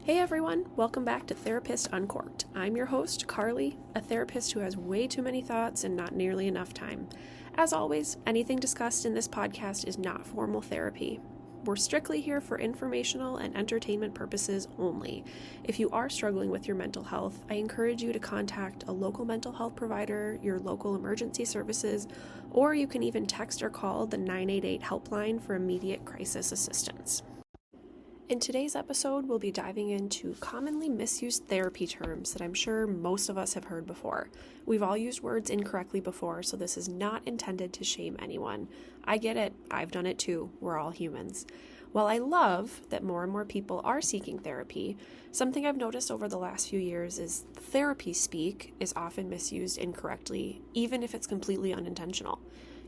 Hey everyone, welcome back to Therapist Uncorked. I'm your host, Carly, a therapist who has way too many thoughts and not nearly enough time. As always, anything discussed in this podcast is not formal therapy. We're strictly here for informational and entertainment purposes only. If you are struggling with your mental health, I encourage you to contact a local mental health provider, your local emergency services, or you can even text or call the 988 helpline for immediate crisis assistance. In today's episode, we'll be diving into commonly misused therapy terms that I'm sure most of us have heard before. We've all used words incorrectly before, so this is not intended to shame anyone. I get it. I've done it too. We're all humans. While I love that more and more people are seeking therapy, something I've noticed over the last few years is therapy speak is often misused incorrectly, even if it's completely unintentional.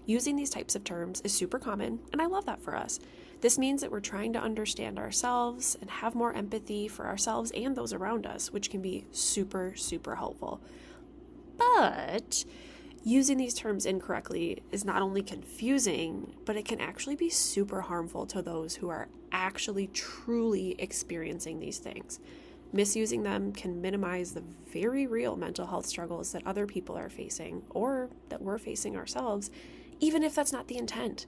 Using these types of terms is super common, and I love that for us. This means that we're trying to understand ourselves and have more empathy for ourselves and those around us, which can be super, super helpful. But using these terms incorrectly is not only confusing, but it can actually be super harmful to those who are actually truly experiencing these things. Misusing them can minimize the very real mental health struggles that other people are facing or that we're facing ourselves, even if that's not the intent.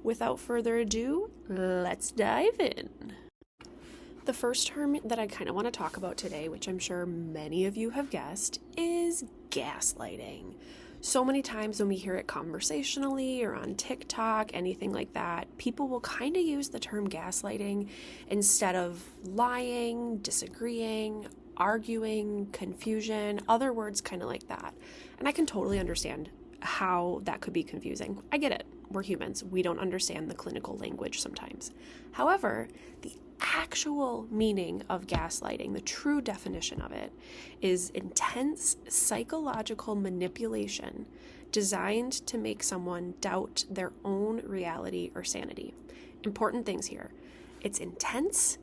Without further ado, let's dive in. The first term that I kind of want to talk about today, which I'm sure many of you have guessed, is gaslighting. So many times when we hear it conversationally or on TikTok, anything like that, people will kind of use the term gaslighting instead of lying, disagreeing, arguing, confusion, other words kind of like that. And I can totally understand how that could be confusing. I get it. We're humans. We don't understand the clinical language sometimes. However, the actual meaning of gaslighting, the true definition of it, is intense psychological manipulation designed to make someone doubt their own reality or sanity. Important things here. It's intense.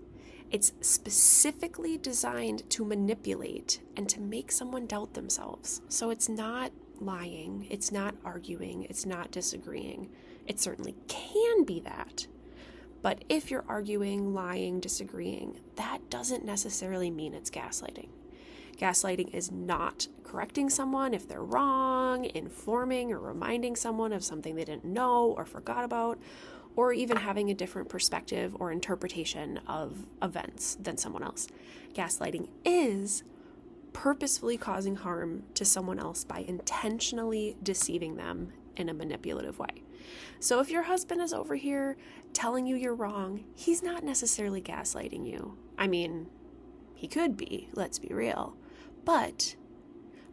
It's specifically designed to manipulate and to make someone doubt themselves. So it's not lying, it's not arguing, it's not disagreeing. It certainly can be that. But if you're arguing, lying, disagreeing, that doesn't necessarily mean it's gaslighting. Gaslighting is not correcting someone if they're wrong, informing or reminding someone of something they didn't know or forgot about, or even having a different perspective or interpretation of events than someone else. Gaslighting is purposefully causing harm to someone else by intentionally deceiving them in a manipulative way. So if your husband is over here telling you you're wrong, he's not necessarily gaslighting you. I mean, he could be, let's be real. But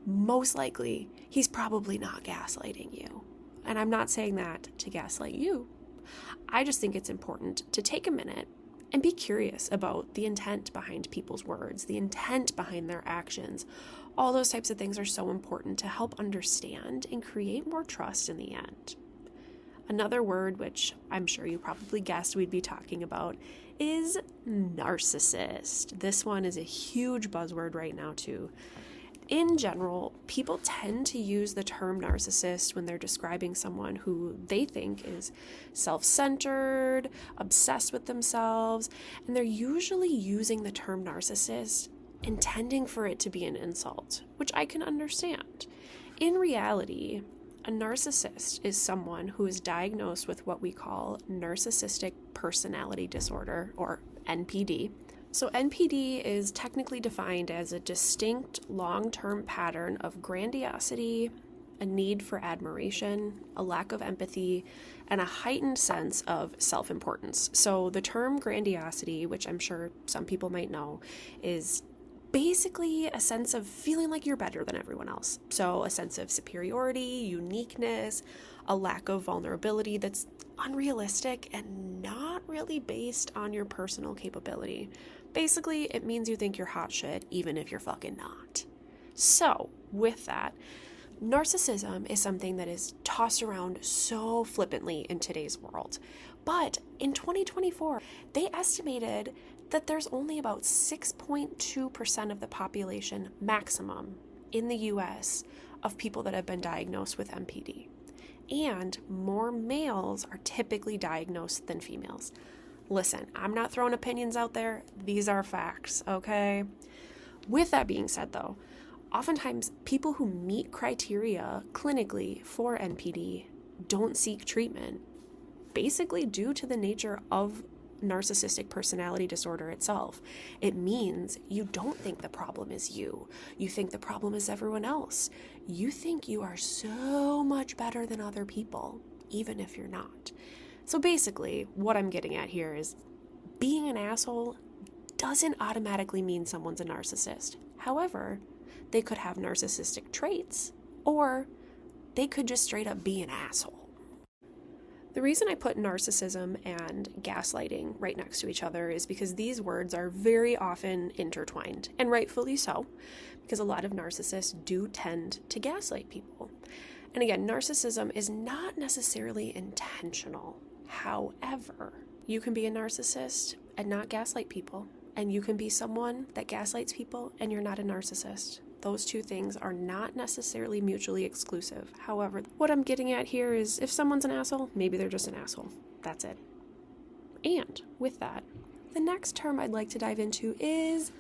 most likely, he's probably not gaslighting you. And I'm not saying that to gaslight you. I just think it's important to take a minute and be curious about the intent behind people's words, the intent behind their actions. All those types of things are so important to help understand and create more trust in the end. Another word, which I'm sure you probably guessed we'd be talking about, is narcissist. This one is a huge buzzword right now too. In general, people tend to use the term narcissist when they're describing someone who they think is self-centered, obsessed with themselves, and they're usually using the term narcissist intending for it to be an insult, which I can understand. In reality, a narcissist is someone who is diagnosed with what we call narcissistic personality disorder, or NPD. So NPD is technically defined as a distinct long-term pattern of grandiosity, a need for admiration, a lack of empathy, and a heightened sense of self-importance. So the term grandiosity, which I'm sure some people might know, is basically a sense of feeling like you're better than everyone else. So a sense of superiority, uniqueness, a lack of vulnerability that's unrealistic and not really based on your personal capability. Basically, it means you think you're hot shit even if you're fucking not. So, with that, narcissism is something that is tossed around so flippantly in today's world. But in 2024, they estimated that there's only about 6.2% of the population maximum in the US of people that have been diagnosed with NPD. And more males are typically diagnosed than females. Listen, I'm not throwing opinions out there. These are facts, okay? With that being said, though, oftentimes people who meet criteria clinically for NPD don't seek treatment, basically due to the nature of narcissistic personality disorder itself. It means you don't think the problem is you. You think the problem is everyone else. You think you are so much better than other people, even if you're not. So basically, what I'm getting at here is being an asshole doesn't automatically mean someone's a narcissist. However, they could have narcissistic traits, or they could just straight up be an asshole. The reason I put narcissism and gaslighting right next to each other is because these words are very often intertwined, and rightfully so, because a lot of narcissists do tend to gaslight people. And again, narcissism is not necessarily intentional. However, you can be a narcissist and not gaslight people, and you can be someone that gaslights people and you're not a narcissist. Those two things are not necessarily mutually exclusive. However, what I'm getting at here is if someone's an asshole, maybe they're just an asshole. That's it. And with that, the next term I'd like to dive into is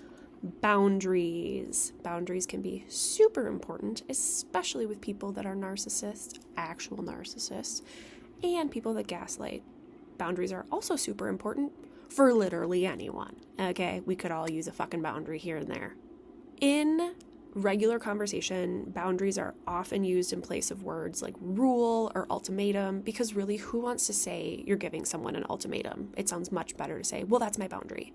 boundaries. Boundaries can be super important, especially with people that are narcissists, actual narcissists, and people that gaslight. Boundaries are also super important for literally anyone. Okay, we could all use a fucking boundary here and there. In regular conversation, boundaries are often used in place of words like rule or ultimatum, because really, who wants to say you're giving someone an ultimatum? It sounds much better to say, well, that's my boundary.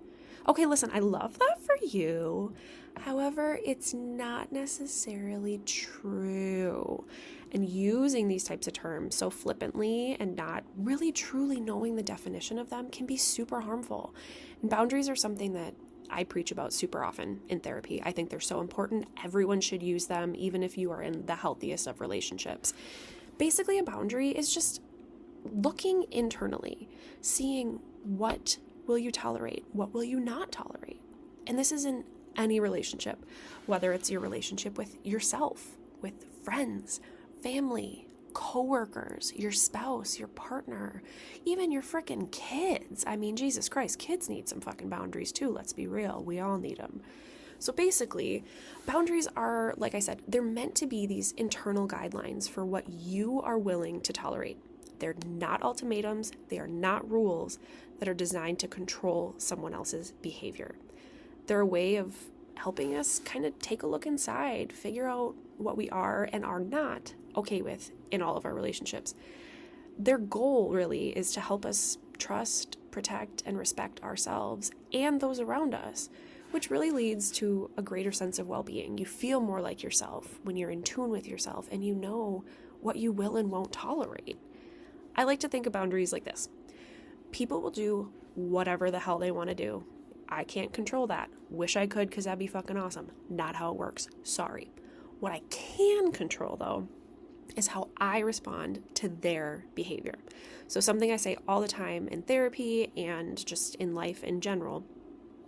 Okay, listen, I love that for you. However, it's not necessarily true. And using these types of terms so flippantly and not really truly knowing the definition of them can be super harmful. And boundaries are something that I preach about super often in therapy. I think they're so important. Everyone should use them, even if you are in the healthiest of relationships. Basically, a boundary is just looking internally, seeing what will you tolerate, what will you not tolerate. And this is in any relationship, whether it's your relationship with yourself, with friends, family, coworkers, your spouse, your partner, even your freaking kids. I mean, Jesus Christ, kids need some fucking boundaries too. Let's be real. We all need them. So basically, boundaries are, like I said, they're meant to be these internal guidelines for what you are willing to tolerate. They're not ultimatums. They are not rules that are designed to control someone else's behavior. They're a way of helping us kind of take a look inside, figure out what we are and are not okay with in all of our relationships. Their goal really is to help us trust, protect, and respect ourselves and those around us, which really leads to a greater sense of well-being. You feel more like yourself when you're in tune with yourself and you know what you will and won't tolerate. I like to think of boundaries like this. People will do whatever the hell they want to do. I can't control that. Wish I could, because that'd be fucking awesome. Not how it works. Sorry. What I can control, though, is how I respond to their behavior. So something I say all the time in therapy and just in life in general,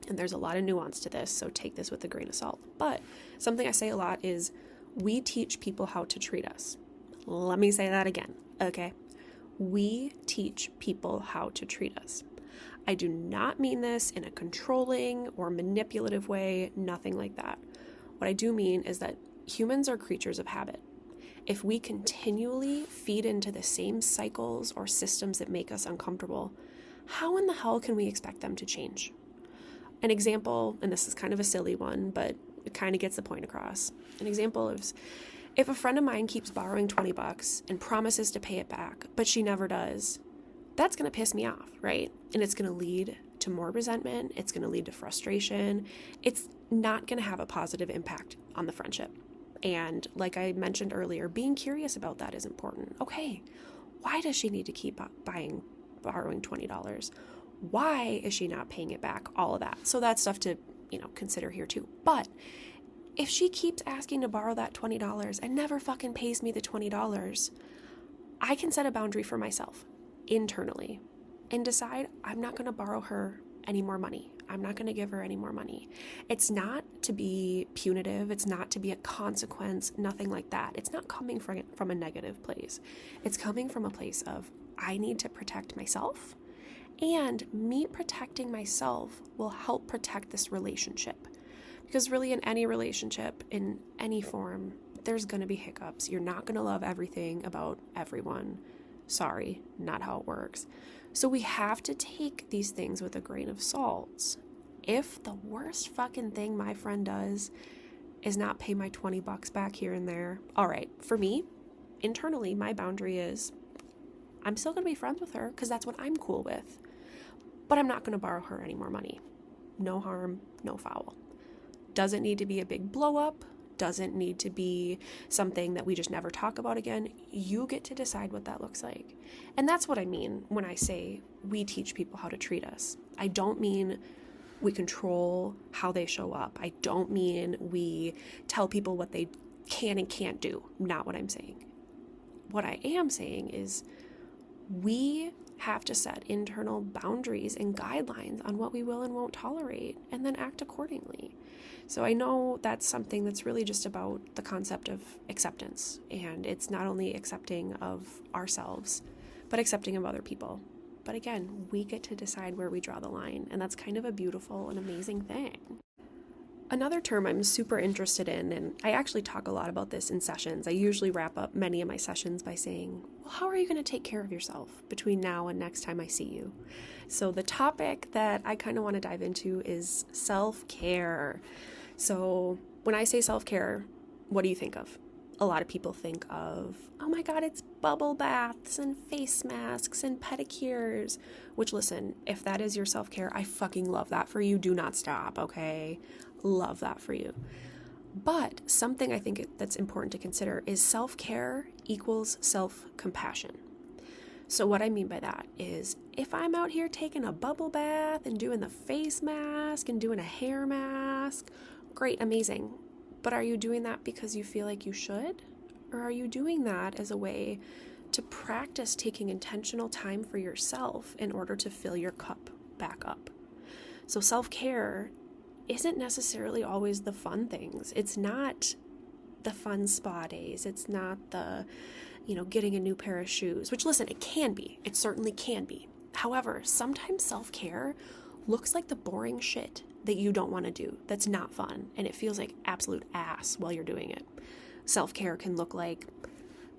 and there's a lot of nuance to this, so take this with a grain of salt, but something I say a lot is we teach people how to treat us. Let me say that again, okay? We teach people how to treat us. I do not mean this in a controlling or manipulative way, nothing like that. What I do mean is that humans are creatures of habit. If we continually feed into the same cycles or systems that make us uncomfortable, how in the hell can we expect them to change? An example, and this is kind of a silly one, but it kind of gets the point across. An example is if a friend of mine keeps borrowing $20 and promises to pay it back, but she never does, that's going to piss me off, right? And it's going to lead to more resentment. It's going to lead to frustration. It's not going to have a positive impact on the friendship. And like I mentioned earlier, being curious about that is important. Okay, why does she need to keep borrowing $20? Why is she not paying it back? All of that. So that's stuff to, consider here too. But if she keeps asking to borrow that $20 and never fucking pays me the $20, I can set a boundary for myself internally and decide I'm not going to borrow her any more money. I'm not going to give her any more money. It's not to be punitive. It's not to be a consequence, nothing like that. It's not coming from a negative place. It's coming from a place of I need to protect myself And me protecting myself will help protect this relationship. Because really, in any relationship, in any form, there's going to be hiccups. You're not going to love everything about everyone. Sorry, not how it works. So we have to take these things with a grain of salt. If the worst fucking thing my friend does is not pay my $20 back here and there, all right, for me, internally, my boundary is I'm still going to be friends with her because that's what I'm cool with. But I'm not going to borrow her any more money. No harm, no foul. Doesn't need to be a big blow up. Doesn't need to be something that we just never talk about again. You get to decide what that looks like. And that's what I mean when I say we teach people how to treat us. I don't mean we control how they show up. I don't mean we tell people what they can and can't do. Not what I'm saying. What I am saying is we have to set internal boundaries and guidelines on what we will and won't tolerate, and then act accordingly. So I know that's something that's really just about the concept of acceptance, and it's not only accepting of ourselves, but accepting of other people. But again, we get to decide where we draw the line, and that's kind of a beautiful and amazing thing. Another term I'm super interested in, and I actually talk a lot about this in sessions. I usually wrap up many of my sessions by saying, well, how are you going to take care of yourself between now and next time I see you? So the topic that I kind of want to dive into is self-care. So when I say self-care, what do you think of? A lot of people think of, oh my God, it's bubble baths and face masks and pedicures, which listen, if that is your self-care, I fucking love that for you. Do not stop, okay? Love that for you. But something I think that's important to consider is self-care equals self-compassion. So what I mean by that is if I'm out here taking a bubble bath and doing the face mask and doing a hair mask, great, amazing. But are you doing that because you feel like you should? Or are you doing that as a way to practice taking intentional time for yourself in order to fill your cup back up? So self-care isn't necessarily always the fun things. It's not the fun spa days. It's not the, getting a new pair of shoes, which listen, it can be. It certainly can be. However, sometimes self-care looks like the boring shit that you don't want to do. That's not fun. And it feels like absolute ass while you're doing it. Self-care can look like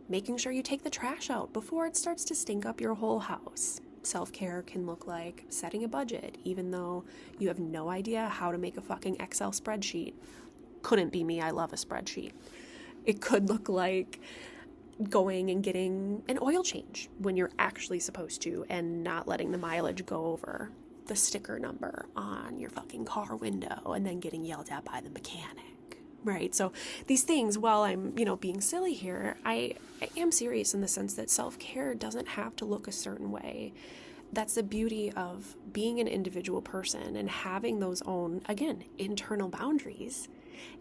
making sure you take the trash out before it starts to stink up your whole house. Self-care can look like setting a budget, even though you have no idea how to make a fucking Excel spreadsheet. Couldn't be me. I love a spreadsheet. It could look like going and getting an oil change when you're actually supposed to and not letting the mileage go over the sticker number on your fucking car window and then getting yelled at by the mechanic, right? So these things, while I'm, being silly here, I am serious in the sense that self-care doesn't have to look a certain way. That's the beauty of being an individual person and having those own, again, internal boundaries,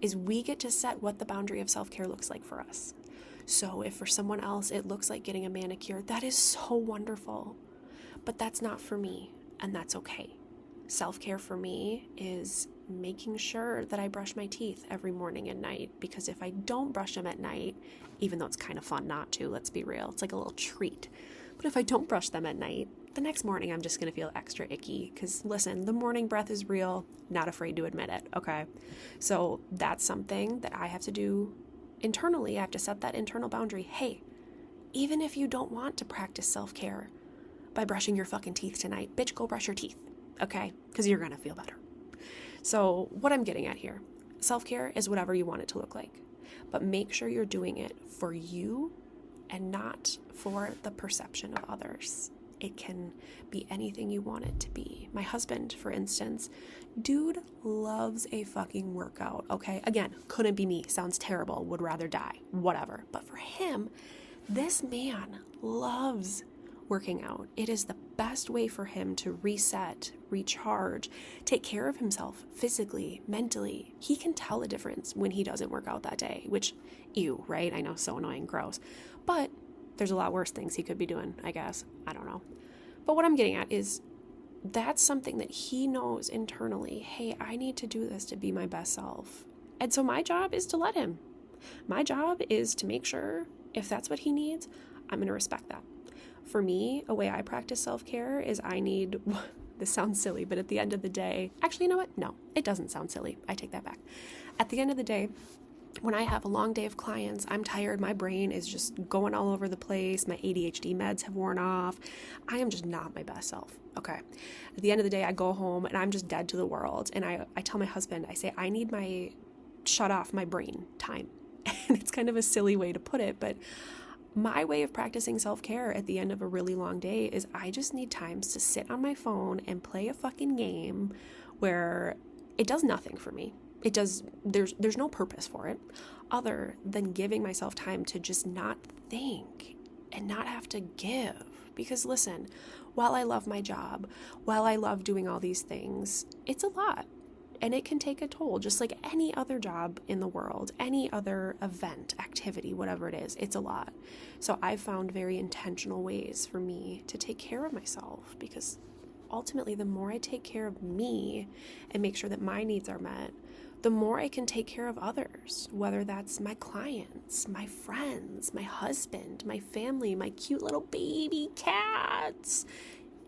is we get to set what the boundary of self-care looks like for us. So if for someone else it looks like getting a manicure, that is so wonderful. But that's not for me, and that's okay. Self-care for me is making sure that I brush my teeth every morning and night, because if I don't brush them at night, even though it's kind of fun not to, let's be real, it's like a little treat. But if I don't brush them at night, the next morning I'm just going to feel extra icky, because listen, the morning breath is real, not afraid to admit it, okay? So that's something that I have to do internally. I have to set that internal boundary. Hey, even if you don't want to practice self-care by brushing your fucking teeth tonight, bitch, go brush your teeth, okay? Because you're going to feel better. So what I'm getting at here, self-care is whatever you want it to look like, but make sure you're doing it for you and not for the perception of others. It can be anything you want it to be. My husband, for instance, dude loves a fucking workout, okay? Again, couldn't be me. Sounds terrible. Would rather die. Whatever. But for him, this man loves working out. It is the best way for him to reset, recharge, take care of himself physically, mentally. He can tell a difference when he doesn't work out that day, which, ew, right? I know, so annoying, gross. But there's a lot worse things he could be doing, I guess. I don't know. But what I'm getting at is that's something that he knows internally. Hey, I need to do this to be my best self. And so my job is to let him. My job is to make sure if that's what he needs, I'm going to respect that. For me, a way I practice self-care is this sounds silly, but at the end of the day, actually, you know what? No, it doesn't sound silly. I take that back. At the end of the day, when I have a long day of clients, I'm tired, my brain is just going all over the place, my ADHD meds have worn off, I am just not my best self, okay? At the end of the day, I go home and I'm just dead to the world, and I tell my husband, I say, I need my shut off my brain time. And it's kind of a silly way to put it, but my way of practicing self-care at the end of a really long day is I just need times to sit on my phone and play a fucking game where it does nothing for me. There's no purpose for it other than giving myself time to just not think and not have to give. Because listen, while I love my job, while I love doing all these things, it's a lot. And it can take a toll, just like any other job in the world, any other event, activity, whatever it is, it's a lot. So I've found very intentional ways for me to take care of myself, because ultimately the more I take care of me and make sure that my needs are met, the more I can take care of others, whether that's my clients, my friends, my husband, my family, my cute little baby cats.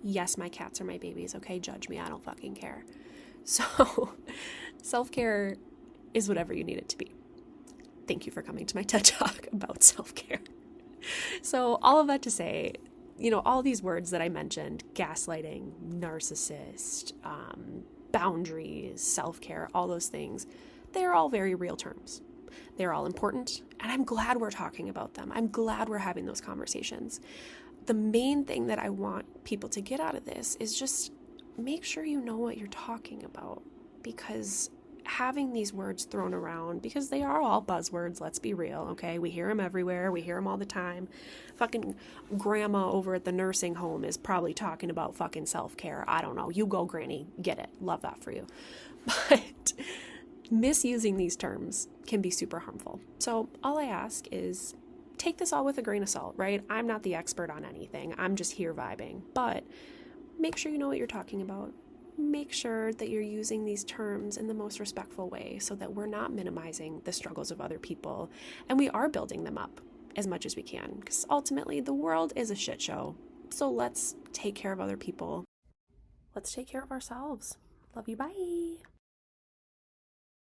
Yes, my cats are my babies, okay? Judge me, I don't fucking care. So self-care is whatever you need it to be. Thank you for coming to my TED Talk about self-care. So all of that to say, all these words that I mentioned, gaslighting, narcissist, boundaries, self-care, all those things, they're all very real terms. They're all important, and I'm glad we're talking about them. I'm glad we're having those conversations. The main thing that I want people to get out of this is just make sure you know what you're talking about, because having these words thrown around, because they are all buzzwords, let's be real, okay? We hear them everywhere. We hear them all the time. Fucking grandma over at the nursing home is probably talking about fucking self-care. I don't know. You go, granny. Get it. Love that for you. But misusing these terms can be super harmful. So all I ask is take this all with a grain of salt, right? I'm not the expert on anything. I'm just here vibing. But make sure you know what you're talking about. Make sure that you're using these terms in the most respectful way so that we're not minimizing the struggles of other people, and we are building them up as much as we can, because ultimately the world is a shit show. So let's take care of other people. Let's take care of ourselves. Love you. Bye.